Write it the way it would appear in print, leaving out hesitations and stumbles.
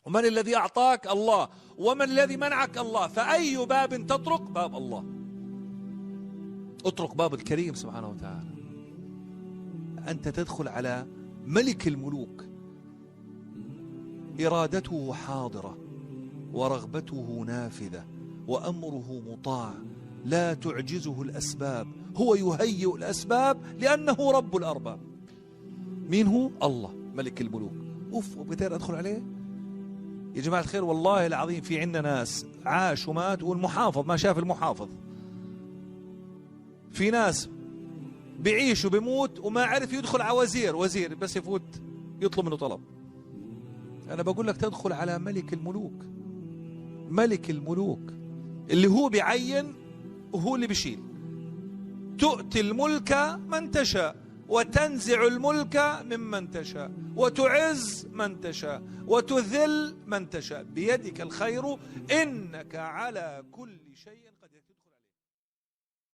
ومن الذي أعطاك؟ الله. ومن الذي منعك؟ الله. فأي باب تطرق؟ باب الله. اطرق باب الكريم سبحانه وتعالى. أنت تدخل على ملك الملوك، إرادته حاضرة ورغبته نافذة وأمره مطاع، لا تعجزه الأسباب، هو يهيئ الأسباب لأنه رب الأرباب. مين هو؟ الله ملك الملوك. وبدأ أدخل عليه يا جماعة الخير. والله العظيم في عندنا ناس عاش ومات والمحافظ ما شاف المحافظ. في ناس بيعيش وبيموت وما عرف يدخل على وزير بس يفوت يطلب منه طلب. أنا بقول لك تدخل على ملك الملوك، ملك الملوك اللي هو بيعين وهو اللي بيشيل. تؤتي الملك من تشاء وتنزع الملك ممن تشاء وتعز من تشاء وتذل من تشاء، بيدك الخير إنك على كل شيء قدير.